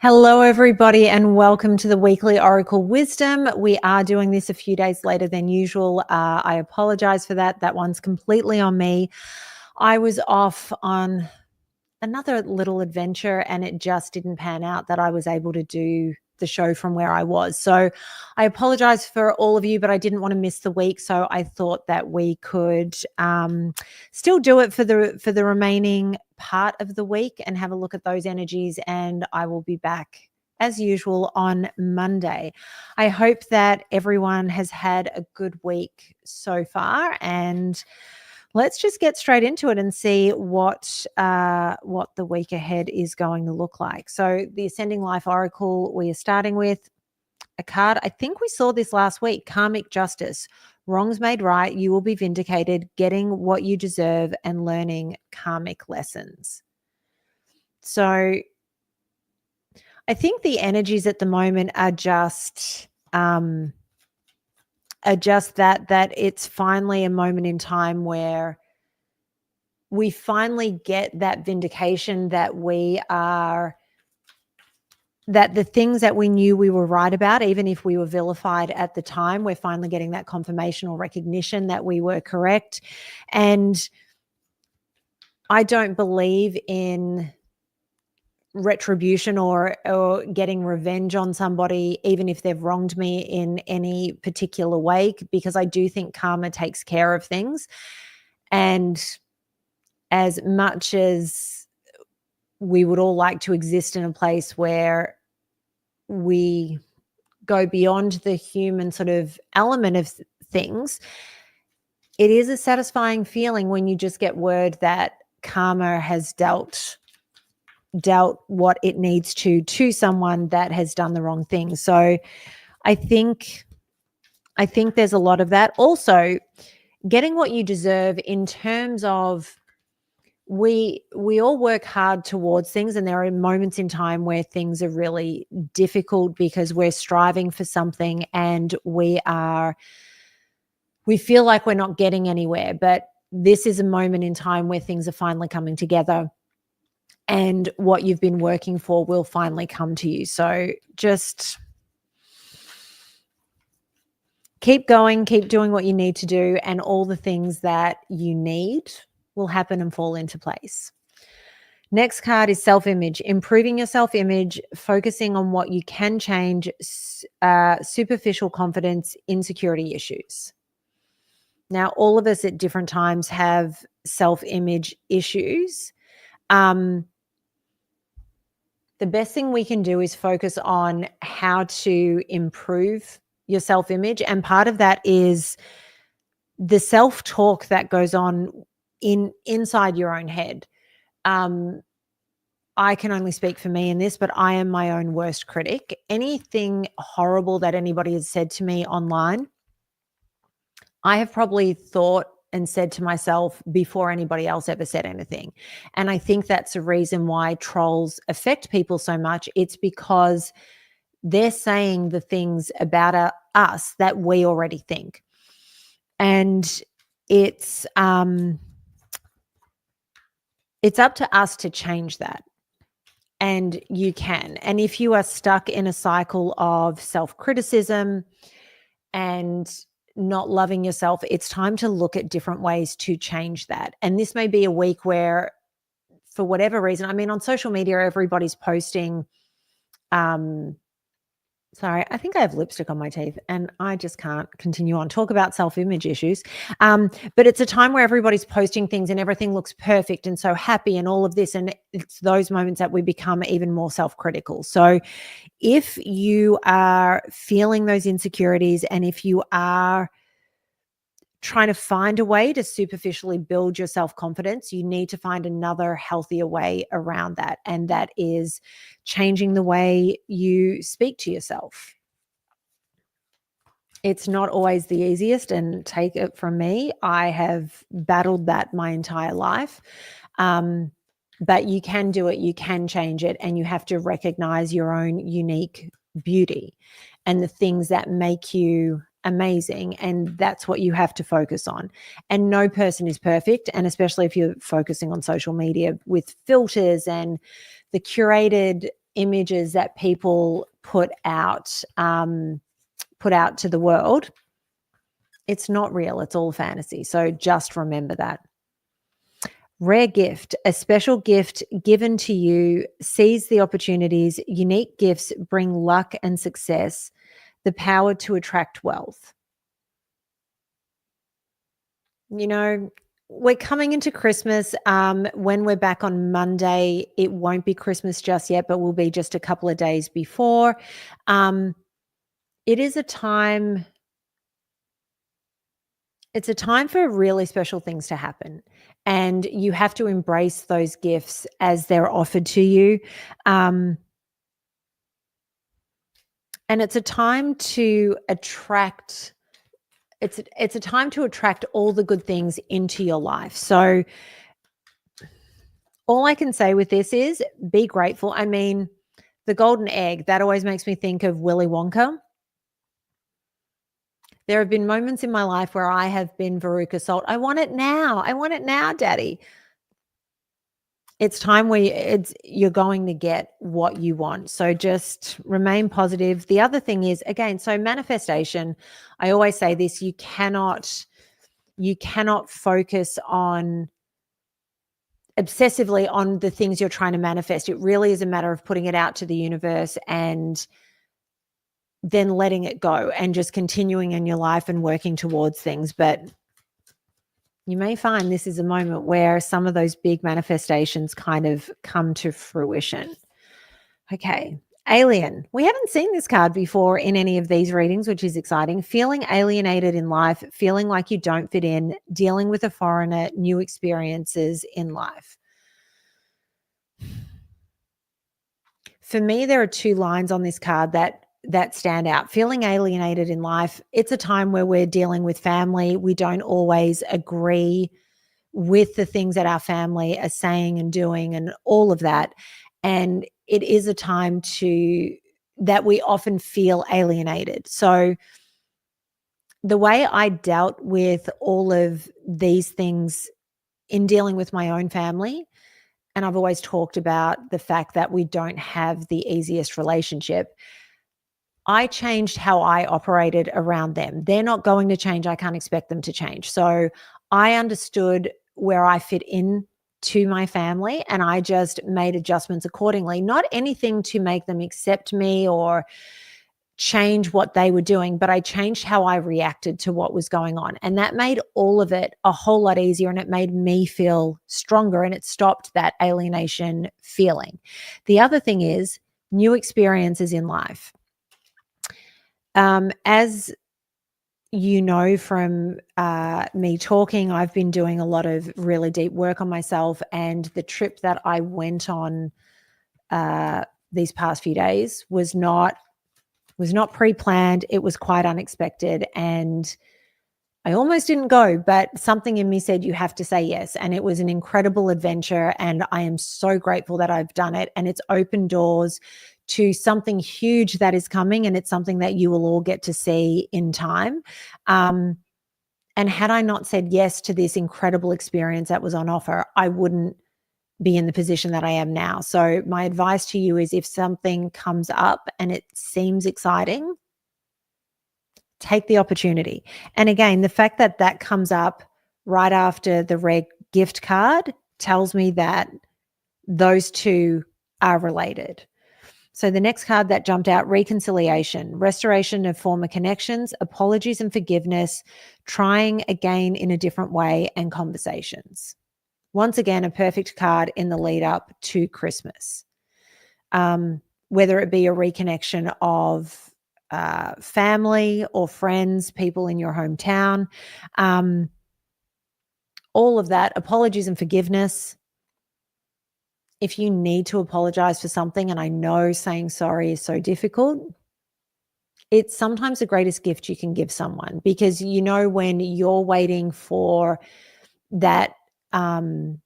Hello, everybody, and welcome to the weekly Oracle Wisdom. We are doing this a few days later than usual. I apologize for that. That one's completely on me. I was off on another little adventure and it just didn't pan out that I was able to do the show from where I was. So I apologize for all of you, but I didn't want to miss the week. So I thought that we could still do it for the remaining part of the week and have a look at those energies. And I will be back as usual on Monday. I hope that everyone has had a good week so far, and let's just get straight into it and see what the week ahead is going to look like. So the Ascending Life Oracle, we are starting with a card. I think we saw this last week, Karmic Justice. Wrongs made right, you will be vindicated, getting what you deserve and learning karmic lessons. So I think the energies at the moment are just that it's finally a moment in time where we finally get that vindication that that the things that we knew we were right about, even if we were vilified at the time, we're finally getting that confirmation or recognition that we were correct. And I don't believe in retribution or getting revenge on somebody, even if they've wronged me in any particular way, because I do think karma takes care of things. And as much as we would all like to exist in a place where we go beyond the human sort of element of things, it is a satisfying feeling when you just get word that karma has dealt what it needs to someone that has done the wrong thing. So I think there's a lot of that. Also, getting what you deserve in terms of we all work hard towards things, and there are moments in time where things are really difficult because we're striving for something and we feel like we're not getting anywhere. But this is a moment in time where things are finally coming together and what you've been working for will finally come to you. So just keep going, keep doing what you need to do, and all the things that you need will happen and fall into place. Next card is self-image, improving your self-image, focusing on what you can change, superficial confidence, insecurity issues. Now, all of us at different times have self-image issues. The best thing we can do is focus on how to improve your self-image. And part of that is the self-talk that goes on inside your own head. I can only speak for me in this, but I am my own worst critic. Anything horrible that anybody has said to me online, I have probably thought and said to myself before anybody else ever said anything. And I think that's a reason why trolls affect people so much. It's because they're saying the things about us that we already think. And it's up to us to change that. And you can. And if you are stuck in a cycle of self-criticism and not loving yourself, it's time to look at different ways to change that. And this may be a week where, for whatever reason, I mean, on social media, everybody's posting, sorry, I think I have lipstick on my teeth and I just can't continue on. Talk about self-image issues. But it's a time where everybody's posting things and everything looks perfect and so happy and all of this. And it's those moments that we become even more self-critical. So if you are feeling those insecurities and if you are trying to find a way to superficially build your self-confidence, you need to find another healthier way around that. And that is changing the way you speak to yourself. It's not always the easiest, and take it from me, I have battled that my entire life. But you can do it, you can change it, and you have to recognize your own unique beauty and the things that make you amazing, and that's what you have to focus on. And no person is perfect, and especially if you're focusing on social media with filters and the curated images that people put out to the world, it's not real. It's all fantasy. So just remember that. Rare gift, a special gift given to you. Seize the opportunities. Unique gifts bring luck and success, the power to attract wealth. You know, we're coming into Christmas. When we're back on Monday, it won't be Christmas just yet, but will be just a couple of days before. It is a time. It's a time for really special things to happen, and you have to embrace those gifts as they're offered to you. And it's a time to attract. It's a time to attract all the good things into your life. So all I can say with this is be grateful. I mean, the golden egg, that always makes me think of Willy Wonka. There have been moments in my life where I have been Veruca Salt. I want it now. I want it now, Daddy. It's time where you're going to get what you want. So just remain positive. The other thing is, again, so manifestation, I always say this, you cannot focus on obsessively on the things you're trying to manifest. It really is a matter of putting it out to the universe and then letting it go and just continuing in your life and working towards things. But you may find this is a moment where some of those big manifestations kind of come to fruition. Okay. Alien. We haven't seen this card before in any of these readings, which is exciting. Feeling alienated in life, feeling like you don't fit in, dealing with a foreigner, new experiences in life. For me, there are two lines on this card that stand out. Feeling alienated in life, it's a time where we're dealing with family. We don't always agree with the things that our family are saying and doing and all of that. And it is a time that we often feel alienated. So the way I dealt with all of these things in dealing with my own family, and I've always talked about the fact that we don't have the easiest relationship, I changed how I operated around them. They're not going to change. I can't expect them to change. So I understood where I fit in to my family, and I just made adjustments accordingly. Not anything to make them accept me or change what they were doing, but I changed how I reacted to what was going on. And that made all of it a whole lot easier, and it made me feel stronger, and it stopped that alienation feeling. The other thing is new experiences in life. As you know from me talking, I've been doing a lot of really deep work on myself, and the trip that I went on these past few days was not pre-planned. It was quite unexpected, and I almost didn't go, but something in me said you have to say yes, and it was an incredible adventure, and I am so grateful that I've done it, and it's opened doors to something huge that is coming, and it's something that you will all get to see in time. And had I not said yes to this incredible experience that was on offer, I wouldn't be in the position that I am now. So my advice to you is, if something comes up and it seems exciting, take the opportunity. And again, the fact that that comes up right after the rare gift card tells me that those two are related. So the next card that jumped out, reconciliation, restoration of former connections, apologies and forgiveness, trying again in a different way, and conversations. Once again, a perfect card in the lead up to Christmas. Whether it be a reconnection of family or friends, people in your hometown, all of that, apologies and forgiveness. If you need to apologize for something, and I know saying sorry is so difficult, it's sometimes the greatest gift you can give someone, because you know when you're waiting for that, when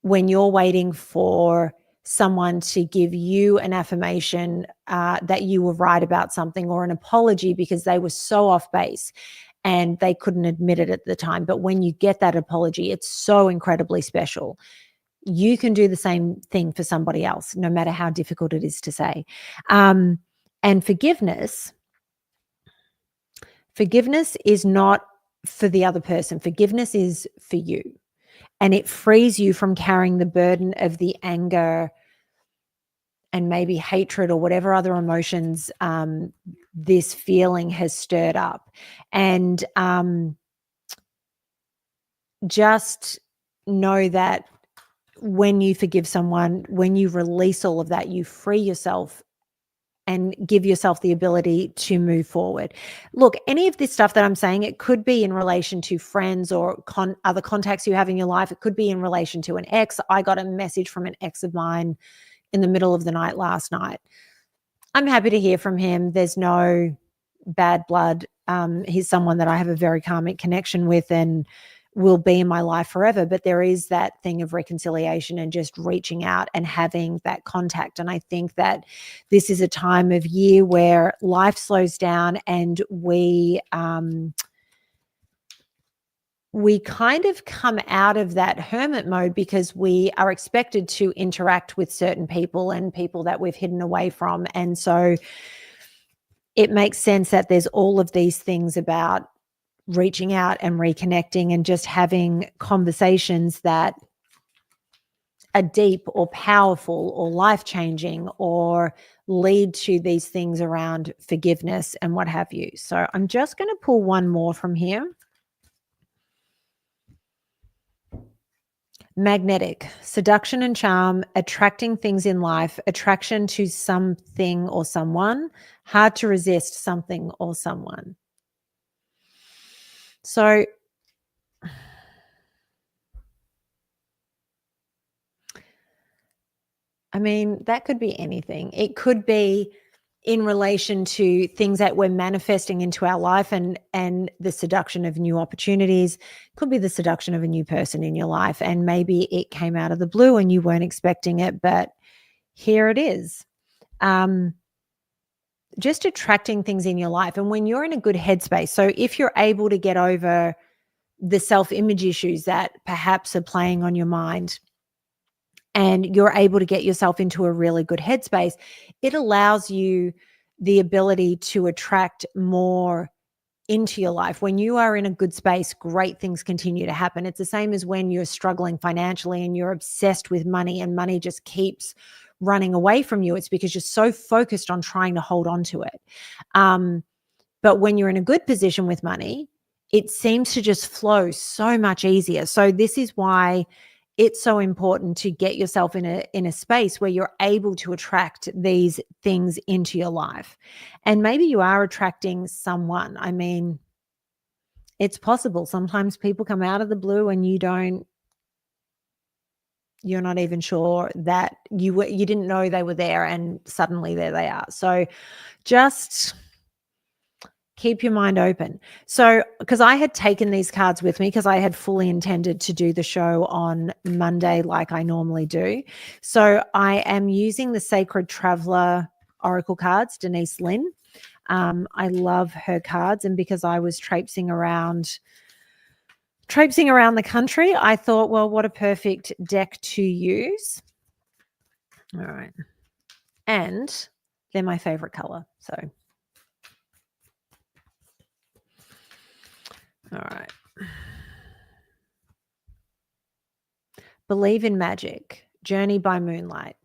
you're waiting for someone to give you an affirmation that you were right about something, or an apology because they were so off base and they couldn't admit it at the time. But when you get that apology, it's so incredibly special. you can do the same thing for somebody else, no matter how difficult it is to say. And forgiveness is not for the other person. Forgiveness is for you. And it frees you from carrying the burden of the anger and maybe hatred or whatever other emotions this feeling has stirred up. And just know that when you forgive someone, when you release all of that, you free yourself and give yourself the ability to move forward. Look, any of this stuff that I'm saying, it could be in relation to friends or other contacts you have in your life. It could be in relation to an ex. I got a message from an ex of mine in the middle of the night last night. I'm happy to hear from him. There's no bad blood. He's someone that I have a very karmic connection with and will be in my life forever. But there is that thing of reconciliation and just reaching out and having that contact. And I think that this is a time of year where life slows down and we kind of come out of that hermit mode because we are expected to interact with certain people and people that we've hidden away from. And so it makes sense that there's all of these things about reaching out and reconnecting and just having conversations that are deep or powerful or life-changing or lead to these things around forgiveness and what have you. So I'm just going to pull one more from here. Magnetic, seduction and charm, attracting things in life, attraction to something or someone, hard to resist something or someone. So I mean, that could be anything. It could be in relation to things that we're manifesting into our life and the seduction of new opportunities. Could be the seduction of a new person in your life, and maybe it came out of the blue and you weren't expecting it, but here it is. Just attracting things in your life. And when you're in a good headspace, so if you're able to get over the self-image issues that perhaps are playing on your mind, and you're able to get yourself into a really good headspace, it allows you the ability to attract more into your life. When you are in a good space, great things continue to happen. It's the same as when you're struggling financially and you're obsessed with money and money just keeps running away from you. It's because you're so focused on trying to hold on to it. But when you're in a good position with money, it seems to just flow so much easier. So this is why it's so important to get yourself in a space where you're able to attract these things into your life. And maybe you are attracting someone. I mean, it's possible. Sometimes people come out of the blue and you're not even sure that you didn't know they were there, and suddenly there they are. So just keep your mind open. So, because I had taken these cards with me because I had fully intended to do the show on Monday like I normally do. So I am using the Sacred Traveler Oracle cards, Denise Lynn. I love her cards, and because I was traipsing around the country, I thought, well, what a perfect deck to use. All right. And they're my favorite color. So all right. Believe in magic. Journey by moonlight.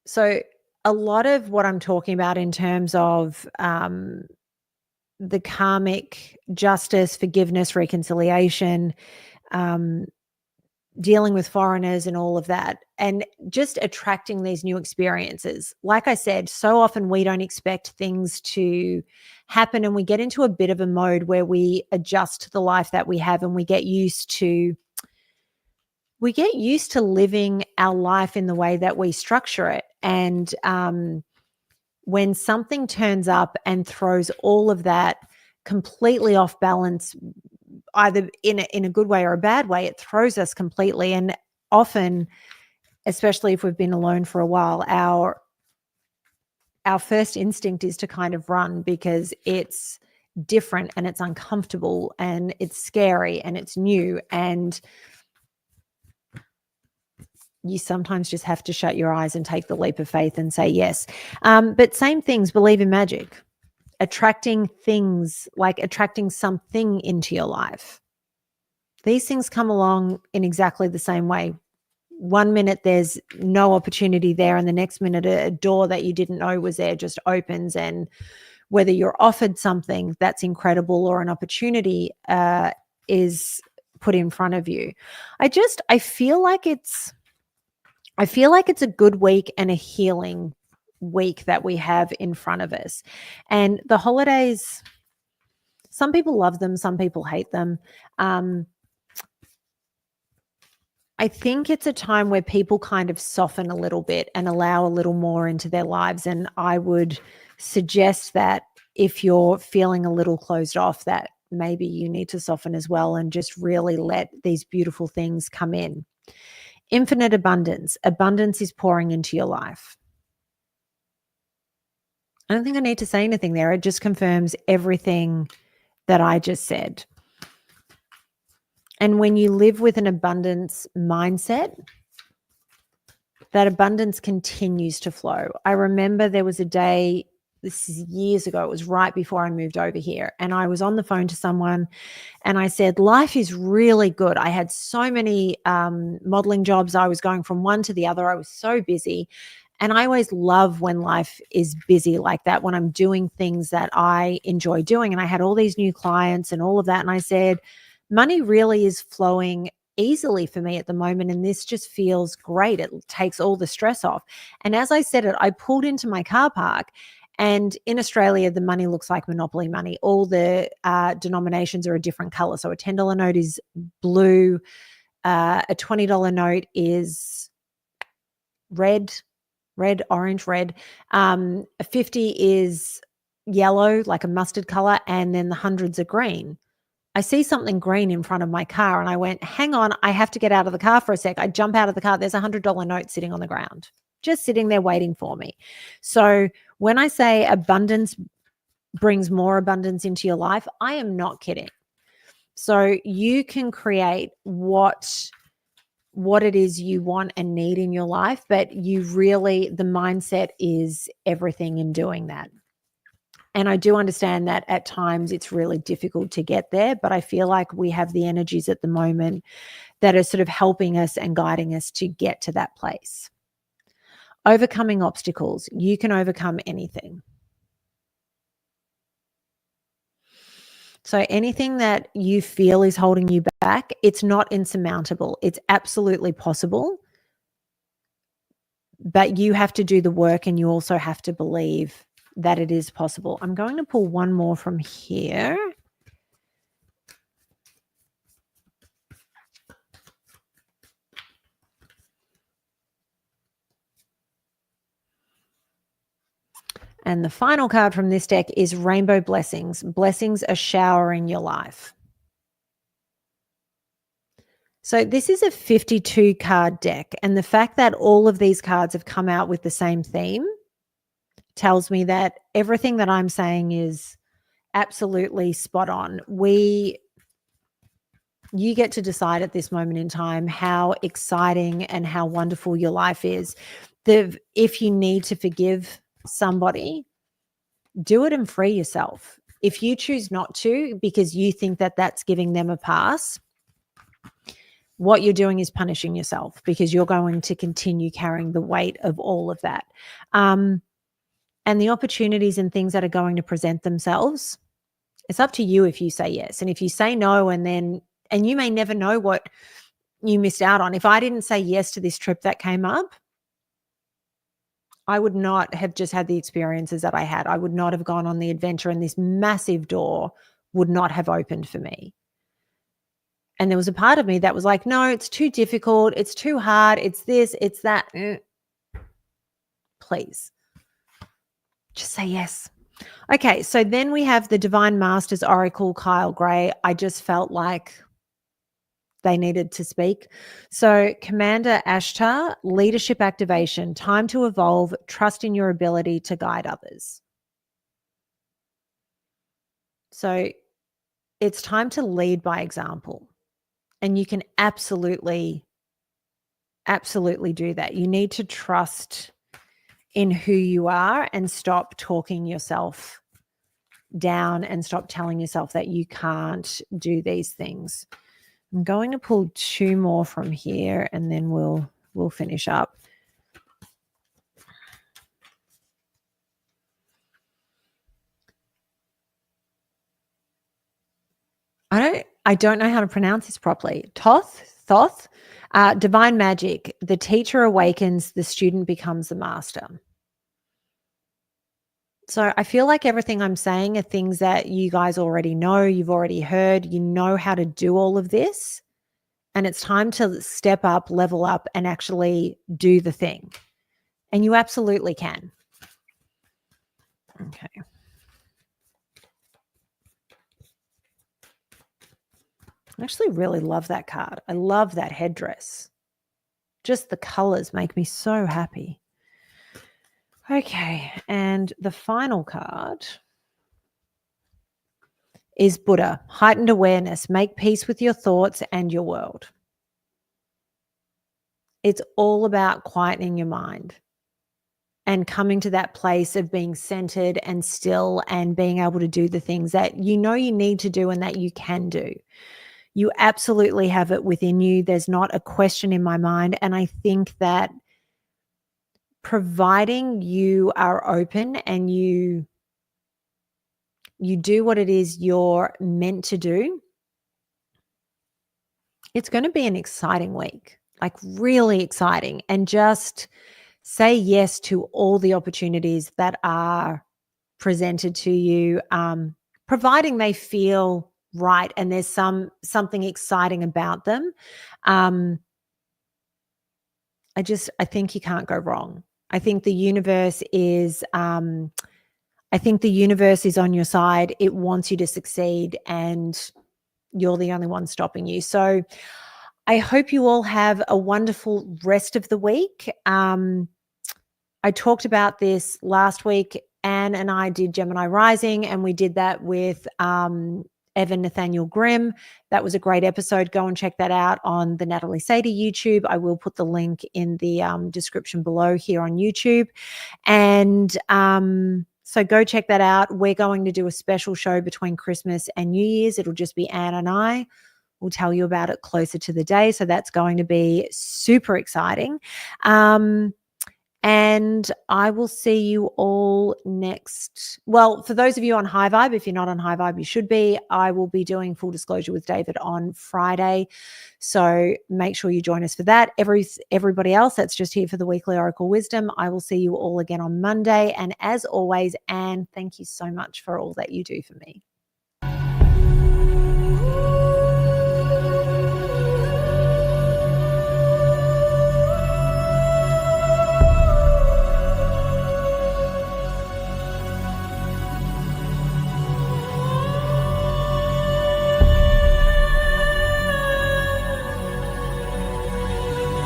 So a lot of what I'm talking about in terms of the karmic justice, forgiveness, reconciliation, dealing with foreigners and all of that, and just attracting these new experiences. Like I said, so often we don't expect things to happen, and we get into a bit of a mode where we adjust to the life that we have, and we get used to living our life in the way that we structure it. And when something turns up and throws all of that completely off balance, either in a good way or a bad way, it throws us completely. And often, especially if we've been alone for a while, our first instinct is to kind of run because it's different and it's uncomfortable and it's scary and it's new. And you sometimes just have to shut your eyes and take the leap of faith and say yes. But same things, believe in magic, attracting things, like attracting something into your life. These things come along in exactly the same way. One minute there's no opportunity there, and the next minute a door that you didn't know was there just opens, and whether you're offered something that's incredible or an opportunity is put in front of you. I feel like it's a good week and a healing week that we have in front of us. And the holidays, some people love them, some people hate them. I think it's a time where people kind of soften a little bit and allow a little more into their lives. And I would suggest that if you're feeling a little closed off, that maybe you need to soften as well and just really let these beautiful things come in. Infinite abundance. Abundance is pouring into your life. I don't think I need to say anything there. It just confirms everything that I just said. And when you live with an abundance mindset, that abundance continues to flow. I remember there was a day, this is years ago, it was right before I moved over here, and I was on the phone to someone and I said, life is really good. I had so many modeling jobs. I was going from one to the other. I was so busy. And I always love when life is busy like that, when I'm doing things that I enjoy doing. And I had all these new clients and all of that. And I said, money really is flowing easily for me at the moment. And this just feels great. It takes all the stress off. And as I said it, I pulled into my car park. And in Australia, the money looks like Monopoly money. All the denominations are a different color. So a $10 note is blue. A $20 note is red, orange, red. A 50 is yellow, like a mustard color. And then the hundreds are green. I see something green in front of my car and I went, hang on, I have to get out of the car for a sec. I jump out of the car. There's a $100 note sitting on the ground, just sitting there waiting for me. So when I say abundance brings more abundance into your life, I am not kidding. So you can create what it is you want and need in your life, but you really, the mindset is everything in doing that. And I do understand that at times it's really difficult to get there, but I feel like we have the energies at the moment that are sort of helping us and guiding us to get to that place. Overcoming obstacles. You can overcome anything. So anything that you feel is holding you back, it's not insurmountable. It's absolutely possible. But you have to do the work and you also have to believe that it is possible. I'm going to pull one more from here. And the final card from this deck is Rainbow Blessings. Blessings are showering your life. So this is a 52 card deck. And the fact that all of these cards have come out with the same theme tells me that everything that I'm saying is absolutely spot on. You get to decide at this moment in time how exciting and how wonderful your life is. If you need to forgive somebody, do it and free yourself. If you choose not to because you think that that's giving them a pass, what you're doing is punishing yourself because you're going to continue carrying the weight of all of that. And the opportunities and things that are going to present themselves, it's up to you if you say yes. And if you say no, and you may never know what you missed out on. If I didn't say yes to this trip that came up, I would not have just had the experiences that I had. I would not have gone on the adventure, and this massive door would not have opened for me. And there was a part of me that was like, no, it's too difficult. It's too hard. It's this, it's that. Please, just say yes. Okay, so then we have the Divine Masters Oracle, Kyle Gray. I just felt like they needed to speak. So Commander Ashtar, leadership activation, time to evolve, trust in your ability to guide others. So it's time to lead by example. And you can absolutely Absolutely do that. You need to trust in who you are and stop talking yourself down and stop telling yourself that you can't do these things. I'm going to pull 2 more from here and then we'll finish up. I don't know how to pronounce this properly. Thoth, divine magic. The teacher awakens, the student becomes the master. So I feel like everything I'm saying are things that you guys already know, you've already heard, you know how to do all of this. And it's time to step up, level up, and actually do the thing. And you absolutely can. Okay. I actually really love that card. I love that headdress. Just the colors make me so happy. Okay, and the final card is Buddha, heightened awareness. Make peace with your thoughts and your world. It's all about quietening your mind and coming to that place of being centered and still and being able to do the things that you know you need to do and that you can do. You absolutely have it within you. There's not a question in my mind. And I think that providing you are open and you do what it is you're meant to do, it's going to be an exciting week, like really exciting. And just say yes to all the opportunities that are presented to you, providing they feel right and there's something exciting about them. I think you can't go wrong. I think the universe is on your side. It wants you to succeed and you're the only one stopping you. So I hope you all have a wonderful rest of the week. I talked about this last week. Anne and I did Gemini Rising, and we did that with Evan Nathaniel Grimm. That was a great episode. Go and check that out on the Natalie Sadie YouTube. I will put the link in the description below here on YouTube. And so go check that out. We're going to do a special show between Christmas and New Year's. It'll just be Anne and I. We'll tell you about it closer to the day. So that's going to be super exciting. And I will see you all next. Well, for those of you on High Vibe, if you're not on High Vibe, you should be. I will be doing Full Disclosure with David on Friday. So make sure you join us for that. Everybody else that's just here for the weekly Oracle Wisdom, I will see you all again on Monday. And as always, Anne, thank you so much for all that you do for me.